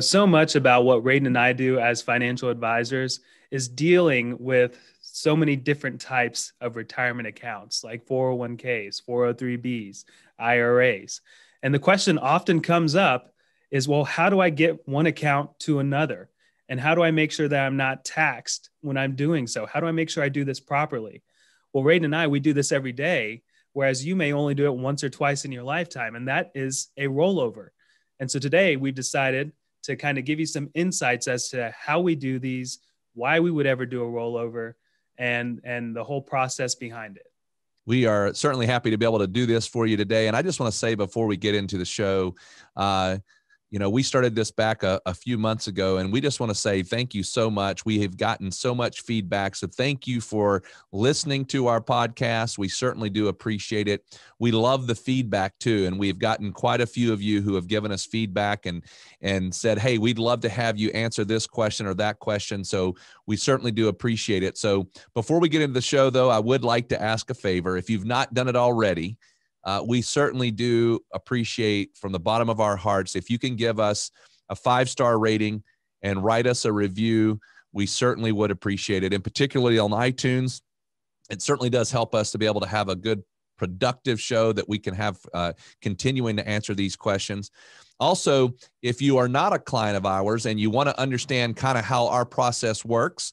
So much about what Raiden and I do as financial advisors is dealing with so many different types of retirement accounts like 401ks, 403bs, IRAs. And the question often comes up is, well, how do I get one account to another? And how do I make sure that I'm not taxed when I'm doing so? How do I make sure I do this properly? Well, Raiden and I, we do this every day, whereas you may only do it once or twice in your lifetime, and that is a rollover. And so today we decided to kind of give you some insights as to how we do these, why we would ever do a rollover, and the whole process behind it. We are certainly happy to be able to do this for you today. And I just want to say before we get into the show, we started this back a few months ago, and we just want to say thank you so much. We have gotten so much feedback. So thank you for listening to our podcast. We certainly do appreciate it. We love the feedback too. And we've gotten quite a few of you who have given us feedback and said, hey, we'd love to have you answer this question or that question. So we certainly do appreciate it. So before we get into the show, though, I would like to ask a favor. If you've not done it already, we certainly do appreciate from the bottom of our hearts if you can give us a 5-star rating and write us a review. We certainly would appreciate it, and particularly on iTunes. It certainly does help us to be able to have a good, productive show that we can have continuing to answer these questions. Also, if you are not a client of ours and you want to understand kind of how our process works,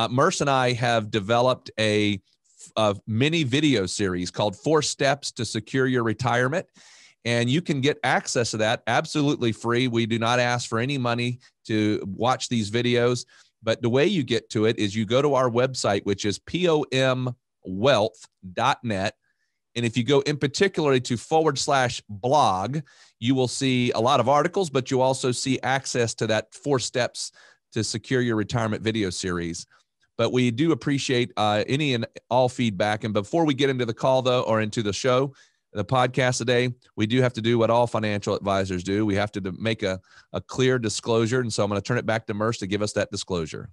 Merce and I have developed a mini video series called 4 Steps to Secure Your Retirement. And you can get access to that absolutely free. We do not ask for any money to watch these videos. But the way you get to it is you go to our website, which is pomwealth.net. And if you go in particular to /blog, you will see a lot of articles, but you also see access to that 4 Steps to Secure Your Retirement video series. But we do appreciate any and all feedback. And before we get into the call, though, or into the show, the podcast today, we do have to do what all financial advisors do. We have to make a clear disclosure. And so I'm going to turn it back to Merce to give us that disclosure.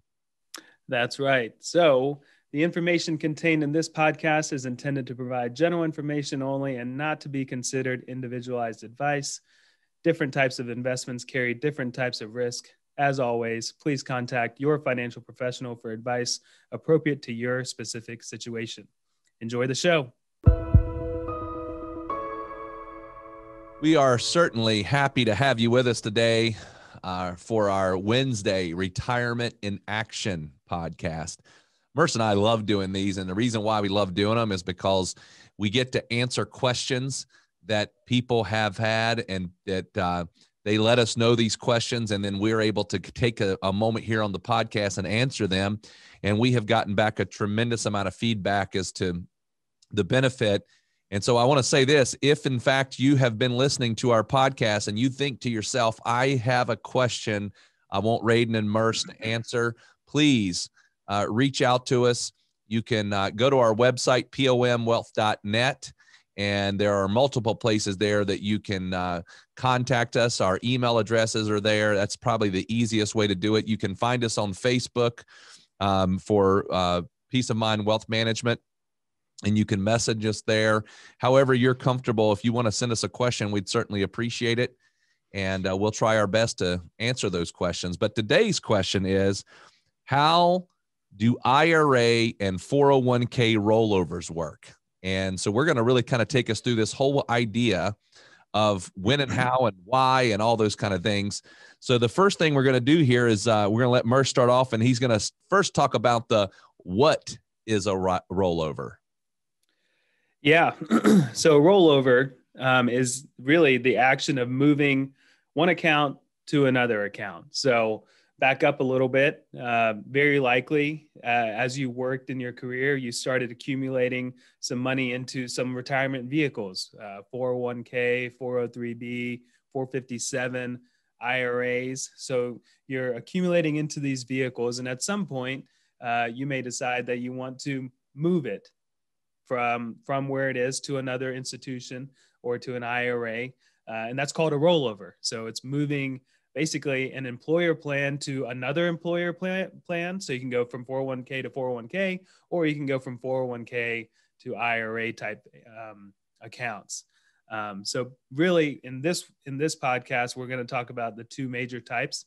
That's right. So the information contained in this podcast is intended to provide general information only and not to be considered individualized advice. Different types of investments carry different types of risk. As always, please contact your financial professional for advice appropriate to your specific situation. Enjoy the show. We are certainly happy to have you with us today for our Wednesday Retirement in Action podcast. Merce and I love doing these, and the reason why we love doing them is because we get to answer questions that people have had and that they let us know these questions, and then we're able to take a moment here on the podcast and answer them. And we have gotten back a tremendous amount of feedback as to the benefit. And so I want to say this: if in fact you have been listening to our podcast and you think to yourself, I have a question I want Raiden and Merce to answer, please reach out to us. You can go to our website, pomwealth.net. And there are multiple places there that you can contact us. Our email addresses are there. That's probably the easiest way to do it. You can find us on Facebook for Peace of Mind Wealth Management, and you can message us there. However you're comfortable. If you want to send us a question, we'd certainly appreciate it. And we'll try our best to answer those questions. But today's question is, how do IRA and 401k rollovers work? And so we're going to really kind of take us through this whole idea of when and how and why and all those kind of things. So the first thing we're going to do here is we're going to let Merce start off, and he's going to first talk about what is a rollover. Yeah. So a rollover is really the action of moving one account to another account. So back up a little bit, very likely as you worked in your career, you started accumulating some money into some retirement vehicles, 401k, 403b, 457, IRAs. So you're accumulating into these vehicles. And at some point, you may decide that you want to move it from where it is to another institution or to an IRA. And that's called a rollover. So it's moving basically an employer plan to another employer plan. So you can go from 401k to 401k, or you can go from 401k to IRA type accounts. So really in this podcast, we're going to talk about the two major types.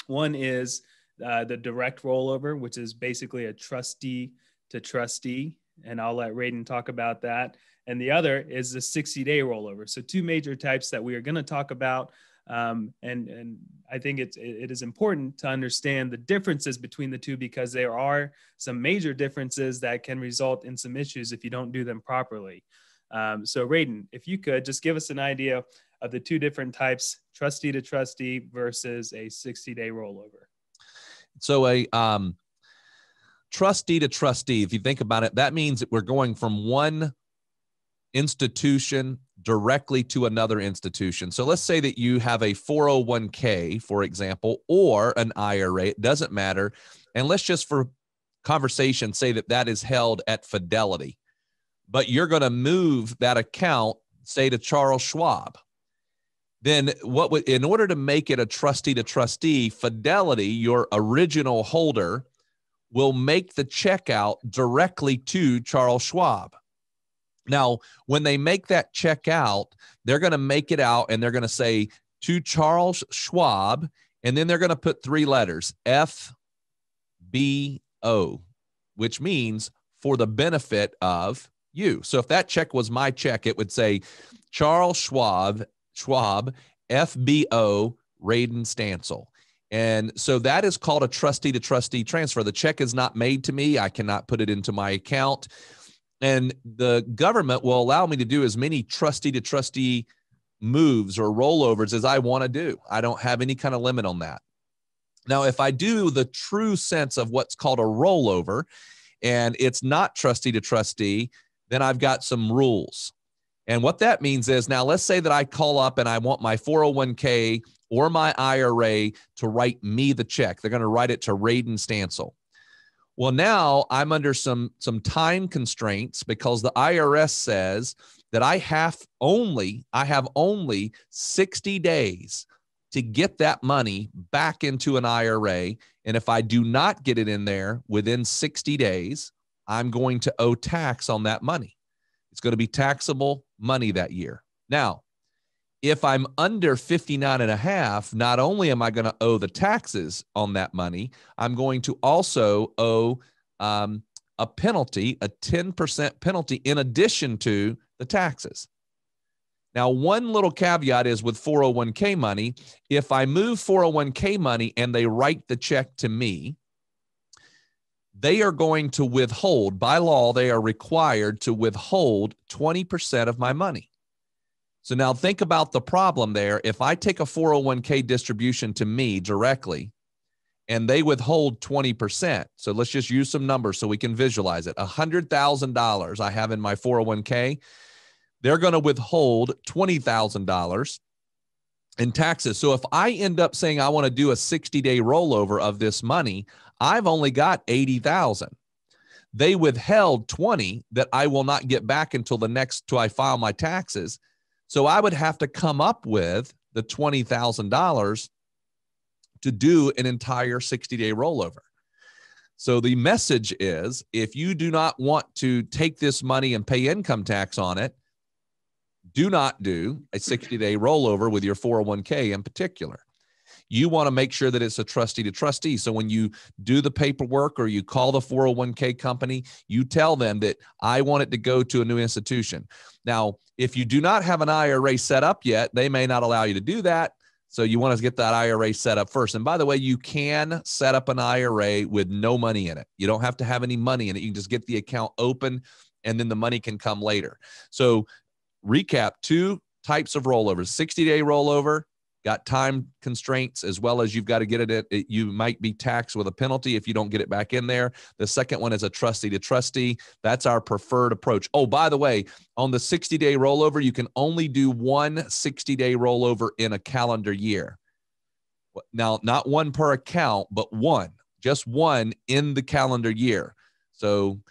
One is the direct rollover, which is basically a trustee to trustee. And I'll let Radon talk about that. And the other is the 60-day rollover. So two major types that we are going to talk about. And I think it is important to understand the differences between the two, because there are some major differences that can result in some issues if you don't do them properly. So Radon, if you could just give us an idea of the two different types, trustee to trustee versus a 60-day rollover. So a trustee to trustee, if you think about it, that means that we're going from one institution directly to another institution. So let's say that you have a 401k, for example, or an IRA, it doesn't matter. And let's just for conversation say that that is held at Fidelity, but you're going to move that account, say, to Charles Schwab. Then in order to make it a trustee to trustee, Fidelity, your original holder, will make the check out directly to Charles Schwab. Now, when they make that check out, they're going to make it out and they're going to say to Charles Schwab, and then they're going to put three letters, FBO, which means for the benefit of you. So if that check was my check, it would say Charles Schwab, FBO, Radon Stancil. And so that is called a trustee to trustee transfer. The check is not made to me. I cannot put it into my account. And the government will allow me to do as many trustee to trustee moves or rollovers as I want to do. I don't have any kind of limit on that. Now, if I do the true sense of what's called a rollover and it's not trustee to trustee, then I've got some rules. And what that means is, now let's say that I call up and I want my 401k or my IRA to write me the check. They're going to write it to Radon Stancil. Well, now I'm under some time constraints because the IRS says that I have only 60 days to get that money back into an IRA. And if I do not get it in there within 60 days, I'm going to owe tax on that money. It's going to be taxable money that year. Now, if I'm under 59 and a half, not only am I going to owe the taxes on that money, I'm going to also owe a penalty, a 10% penalty in addition to the taxes. Now, one little caveat is with 401k money, if I move 401k money and they write the check to me, they are going to withhold, by law, they are required to withhold 20% of my money. So now think about the problem there. If I take a 401k distribution to me directly and they withhold 20%, so let's just use some numbers so we can visualize it. $100,000 I have in my 401k, they're going to withhold $20,000 in taxes. So if I end up saying I want to do a 60-day rollover of this money, I've only got $80,000. They withheld 20 that I will not get back until I file my taxes. So I would have to come up with the $20,000 to do an entire 60-day rollover. So the message is, if you do not want to take this money and pay income tax on it, do not do a 60-day rollover with your 401k in particular. You want to make sure that it's a trustee to trustee. So when you do the paperwork or you call the 401k company, you tell them that I want it to go to a new institution. Now, if you do not have an IRA set up yet, they may not allow you to do that. So you want to get that IRA set up first. And by the way, you can set up an IRA with no money in it. You don't have to have any money in it. You can just get the account open and then the money can come later. So recap, two types of rollovers: 60-day rollover, got time constraints, as well as you've got to get it. You might be taxed with a penalty if you don't get it back in there. The second one is a trustee to trustee. That's our preferred approach. Oh, by the way, on the 60-day rollover, you can only do one 60-day rollover in a calendar year. Now, not one per account, but one, just one in the calendar year. So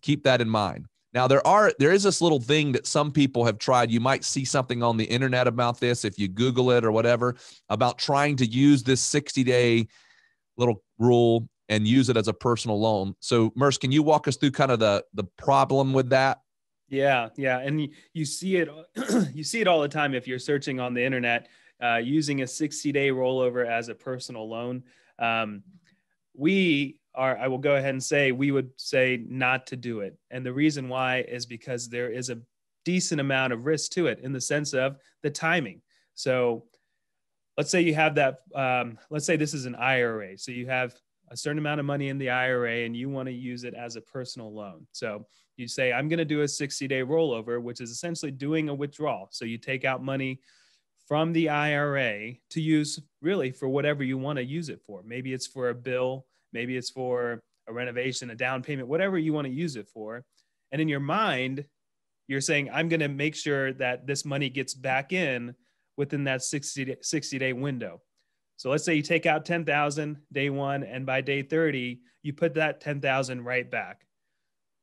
keep that in mind. Now, there is this little thing that some people have tried. You might see something on the internet about this if you Google it or whatever, about trying to use this 60-day little rule and use it as a personal loan. So, Merce, can you walk us through kind of the problem with that? Yeah, yeah, and you see it, you see it all the time if you're searching on the internet, using a 60-day rollover as a personal loan. Um, we are, I will go ahead and say, we would say not to do it, and the reason why is because there is a decent amount of risk to it in the sense of the timing. So let's say you have that, let's say this is an IRA. So you have a certain amount of money in the IRA and you want to use it as a personal loan. So you say, I'm going to do a 60-day rollover, which is essentially doing a withdrawal. So you take out money from the IRA to use really for whatever you want to use it for. Maybe it's for a bill, maybe it's for a renovation, a down payment, whatever you want to use it for. And in your mind, you're saying, I'm going to make sure that this money gets back in within that 60-day window. So let's say you take out 10,000 day one, and by day 30, you put that 10,000 right back.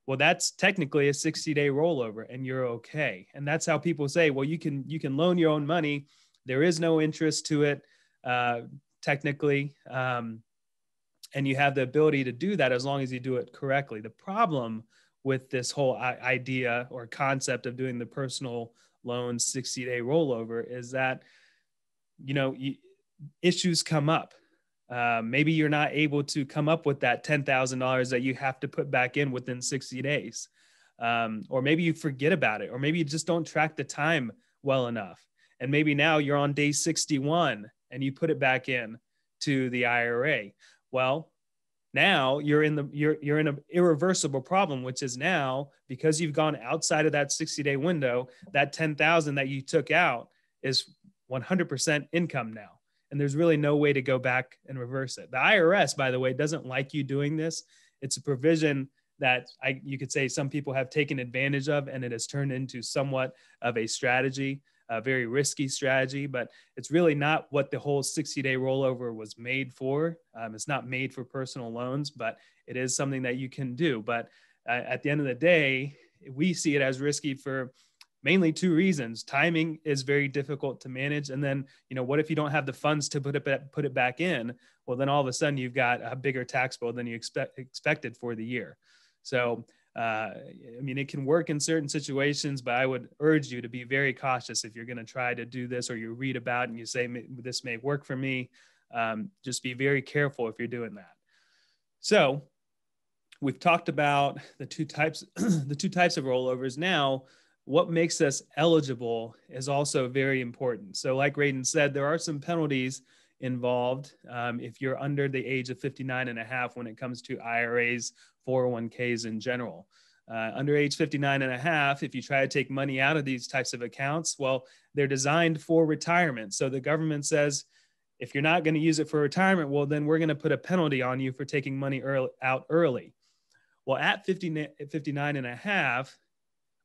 Well, that's technically a 60-day rollover and you're okay. And that's how people say, well, you can loan your own money. There is no interest to it, technically. And you have the ability to do that as long as you do it correctly. The problem with this whole idea or concept of doing the personal loan 60-day rollover is that, issues come up. Maybe you're not able to come up with that $10,000 that you have to put back in within 60 days. Or maybe you forget about it, or maybe you just don't track the time well enough. And maybe now you're on day 61 and you put it back in to the IRA. Well, now you're in an irreversible problem, which is now, because you've gone outside of that 60-day window, that 10,000 that you took out is 100% income now. And there's really no way to go back and reverse it. The IRS, by the way, doesn't like you doing this. It's a provision that you could say some people have taken advantage of, and it has turned into somewhat of a strategy, a very risky strategy, but it's really not what the whole 60-day rollover was made for. It's not made for personal loans, but it is something that you can do. But at the end of the day, we see it as risky for mainly two reasons. Timing is very difficult to manage. And then, what if you don't have the funds to put it back in? Well, then all of a sudden you've got a bigger tax bill than you expected for the year. So, it can work in certain situations, but I would urge you to be very cautious if you're going to try to do this, or you read about it and you say, this may work for me. Just be very careful if you're doing that. So we've talked about the two types of rollovers. Now, what makes us eligible is also very important. So like Radon said, there are some penalties involved if you're under the age of 59 and a half when it comes to IRAs, 401ks in general. Under age 59 and a half, if you try to take money out of these types of accounts, well, they're designed for retirement. So the government says, if you're not going to use it for retirement, well, then we're going to put a penalty on you for taking money out early. Well, at 59 and a half,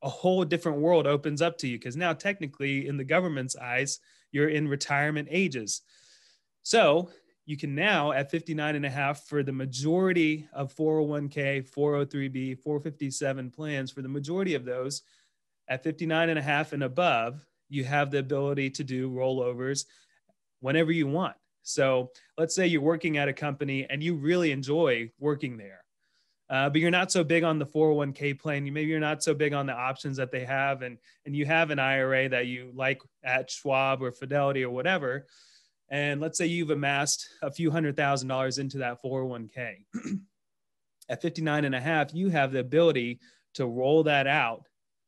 a whole different world opens up to you, because now technically in the government's eyes, you're in retirement ages. So you can now at 59 and a half, for the majority of 401k, 403b, 457 plans, for the majority of those at 59 and a half and above, you have the ability to do rollovers whenever you want. So let's say you're working at a company and you really enjoy working there. But you're not so big on the 401k plan. Maybe you're not so big on the options that they have, and you have an IRA that you like at Schwab or Fidelity or whatever. And let's say you've amassed a few $100,000 into that 401k. At 59 and a half, you have the ability to roll that out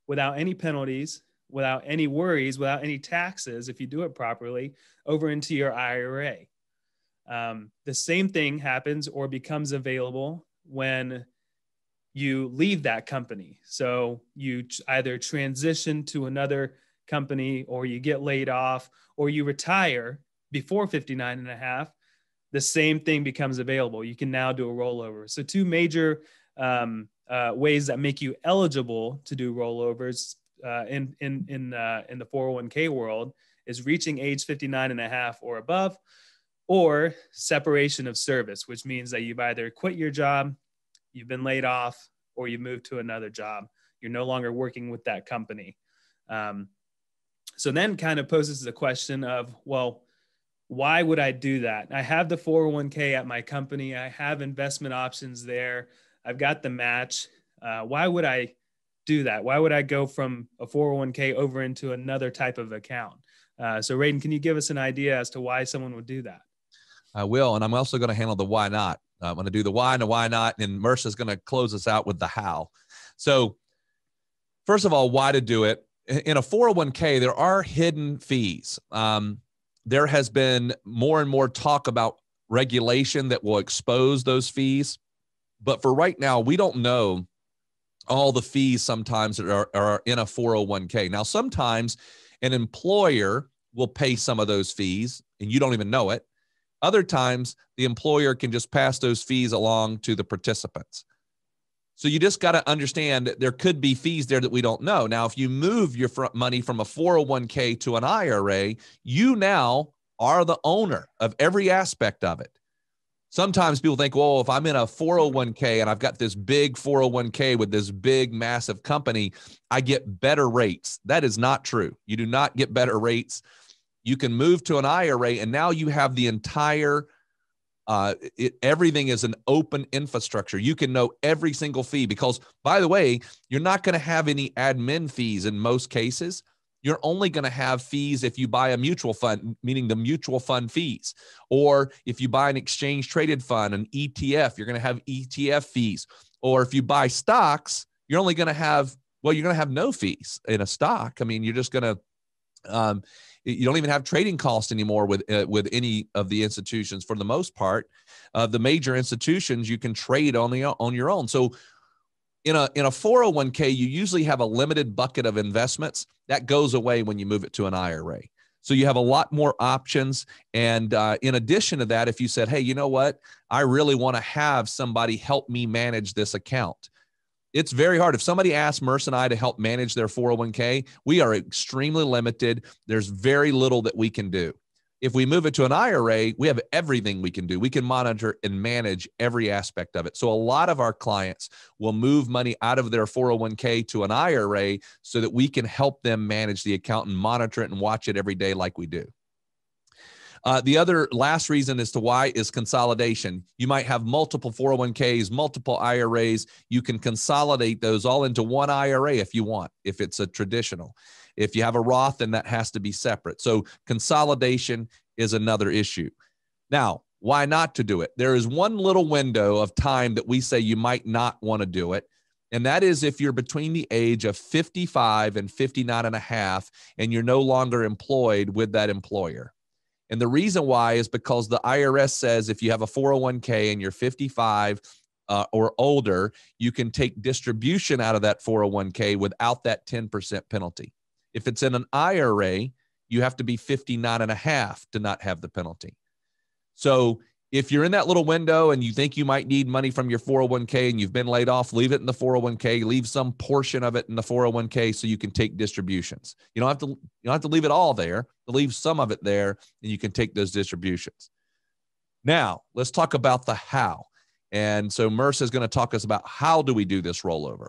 without any penalties, without any worries, without any taxes, if you do it properly, over into your IRA. The same thing happens or becomes available when you leave that company. So you either transition to another company, or you get laid off, or you retire before 59 and a half, the same thing becomes available. You can now do a rollover. So two major ways that make you eligible to do rollovers in the 401k world is reaching age 59 and a half or above, or separation of service, which means that you've either quit your job, you've been laid off, or you moved to another job. You're no longer working with that company. So then kind of poses the question of, well, why would I do that? I have the 401k at my company. I have investment options there. I've got the match. Why would I do that? Why would I go from a 401k over into another type of account? So Radon, can you give us an idea as to why someone would do that? I will. And I'm also going to handle the why not. I'm going to do the why and the why not. And Merce is going to close us out with the how. So first of all, why to do it. In a 401k, there are hidden fees. There has been more and more talk about regulation that will expose those fees. But for right now, we don't know all the fees sometimes that are in a 401k. Now, sometimes an employer will pay some of those fees and you don't even know it. Other times, the employer can just pass those fees along to the participants. So you just got to understand that there could be fees there that we don't know. Now, if you move your money from a 401k to an IRA, you now are the owner of every aspect of it. Sometimes people think, well, if I'm in a 401k and I've got this big 401k with this big, massive company, I get better rates. That is not true. You do not get better rates. You can move to an IRA and now you have the entire everything is an open infrastructure. You can know every single fee because, by the way, you're not going to have any admin fees in most cases. You're only going to have fees if you buy a mutual fund, meaning the mutual fund fees. Or if you buy an exchange traded fund, an ETF, you're going to have ETF fees. Or if you buy stocks, you're only going to have, well, you're going to have no fees in a stock. I mean, you're just going to, you don't even have trading costs anymore with any of the institutions for the most part. The major institutions, you can trade on your own. So in a 401k, you usually have a limited bucket of investments that goes away when you move it to an IRA. So you have a lot more options. And in addition to that, if you said, hey, you know what, I really want to have somebody help me manage this account. It's very hard. If somebody asks Merce and I to help manage their 401k, we are extremely limited. There's very little that we can do. If we move it to an IRA, we have everything we can do. We can monitor and manage every aspect of it. So a lot of our clients will move money out of their 401k to an IRA so that we can help them manage the account and monitor it and watch it every day like we do. The other last reason as to why is consolidation. You might have multiple 401ks, multiple IRAs. You can consolidate those all into one IRA if you want, if it's a traditional. If you have a Roth, then that has to be separate. So consolidation is another issue. Now, why not to do it? There is one little window of time that we say you might not want to do it. And that is if you're between the age of 55 and 59 and a half, and you're no longer employed with that employer. And the reason why is because the IRS says if you have a 401k and you're 55 or older, you can take distribution out of that 401k without that 10% penalty. If it's in an IRA, you have to be 59 and a half to not have the penalty. So if you're in that little window and you think you might need money from your 401k and you've been laid off, leave it in the 401k, leave some portion of it in the 401k so you can take distributions. You don't have to leave it all there, leave some of it there and you can take those distributions. Now, let's talk about the how. And so Merce is going to talk us about how do we do this rollover?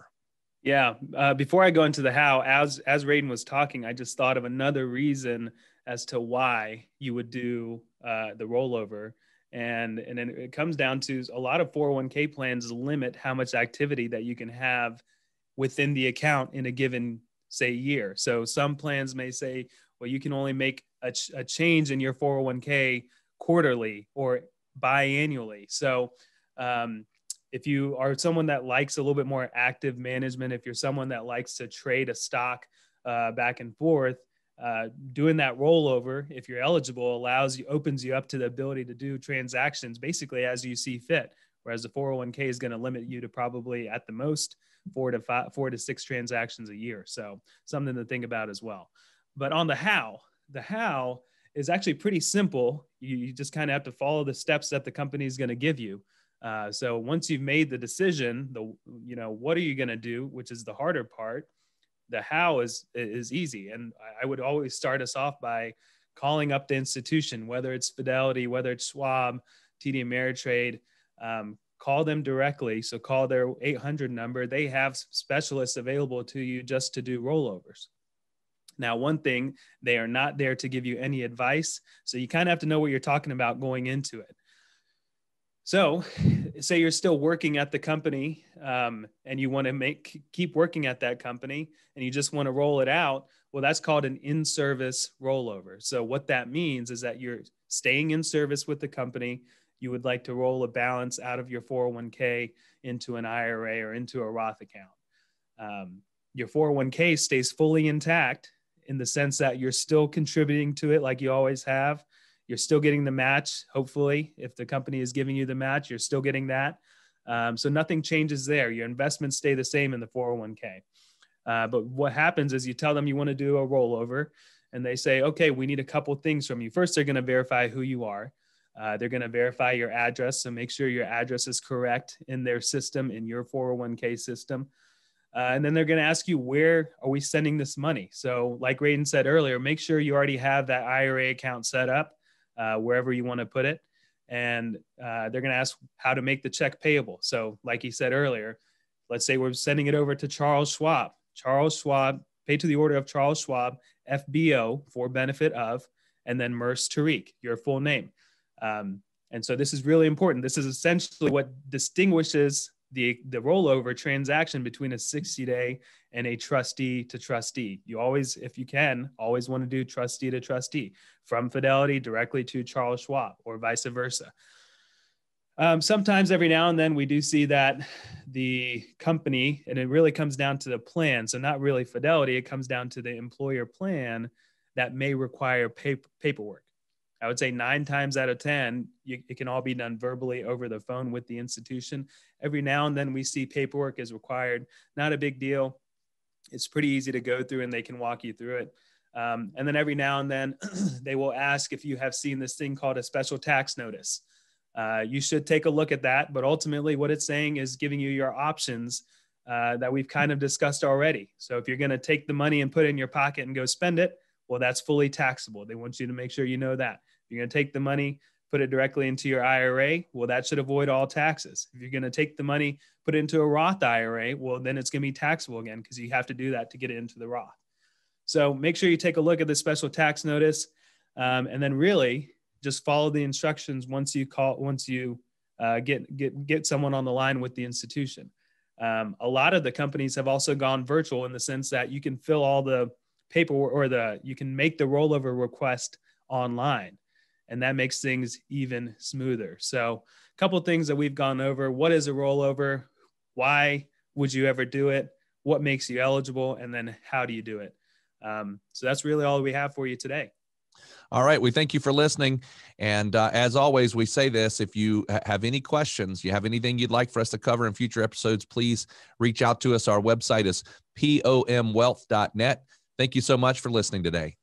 Yeah. Before I go into the how, as Radon was talking, I just thought of another reason as to why you would do the rollover. And then it comes down to a lot of 401k plans limit how much activity that you can have within the account in a given, say, year. So some plans may say, well, you can only make a change in your 401k quarterly or biannually. So if you are someone that likes a little bit more active management, if you're someone that likes to trade a stock back and forth, doing that rollover, if you're eligible, opens you up to the ability to do transactions basically as you see fit. Whereas the 401k is going to limit you to probably at the most 4 to 6 transactions a year. So something to think about as well. But on the how is actually pretty simple. You just kind of have to follow the steps that the company is going to give you. So once you've made the decision, what are you going to do, which is the harder part. The how is easy. And I would always start us off by calling up the institution, whether it's Fidelity, whether it's Schwab, TD Ameritrade, call them directly. So call their 800 number. They have specialists available to you just to do rollovers. Now, one thing, they are not there to give you any advice. So you kind of have to know what you're talking about going into it. So say you're still working at the company and you want to keep working at that company and you just want to roll it out. Well, that's called an in-service rollover. So what that means is that you're staying in service with the company. You would like to roll a balance out of your 401k into an IRA or into a Roth account. Your 401k stays fully intact in the sense that you're still contributing to it like you always have. You're still getting the match. Hopefully, if the company is giving you the match, you're still getting that. So nothing changes there. Your investments stay the same in the 401k. But what happens is you tell them you want to do a rollover and they say, okay, we need a couple things from you. First, they're going to verify who you are. They're going to verify your address. So make sure your address is correct in their system, in your 401k system. And then they're going to ask you, where are we sending this money? So like Radon said earlier, make sure you already have that IRA account set up wherever you want to put it. And they're going to ask how to make the check payable. So like he said earlier, let's say we're sending it over to Charles Schwab. Charles Schwab, pay to the order of Charles Schwab, FBO, for benefit of, and then Mers Tariq, your full name. And so this is really important. This is essentially what distinguishes the rollover transaction between a 60-day and a trustee to trustee. You always, if you can, always want to do trustee to trustee, from Fidelity directly to Charles Schwab or vice versa. Sometimes every now and then we do see that the company, and it really comes down to the plan. So not really Fidelity, it comes down to the employer plan that may require paperwork. I would say 9 times out of 10, it can all be done verbally over the phone with the institution. Every now and then we see paperwork is required. Not a big deal. It's pretty easy to go through and they can walk you through it. And then every now and then they will ask if you have seen this thing called a special tax notice. You should take a look at that. But ultimately what it's saying is giving you your options that we've kind of discussed already. So if you're going to take the money and put it in your pocket and go spend it, well, that's fully taxable. They want you to make sure you know that. If you're going to take the money, put it directly into your IRA, well, that should avoid all taxes. If you're going to take the money, put it into a Roth IRA, well, then it's going to be taxable again because you have to do that to get it into the Roth. So make sure you take a look at the special tax notice and then really just follow the instructions once you get someone on the line with the institution. A lot of the companies have also gone virtual in the sense that you can fill all the paperwork or you can make the rollover request online, and that makes things even smoother. So a couple of things that we've gone over: what is a rollover? Why would you ever do it? What makes you eligible? And then how do you do it? So that's really all we have for you today. All right. We thank you for listening. And as always, we say this: if you have any questions, you have anything you'd like for us to cover in future episodes, please reach out to us. Our website is pomwealth.net. Thank you so much for listening today.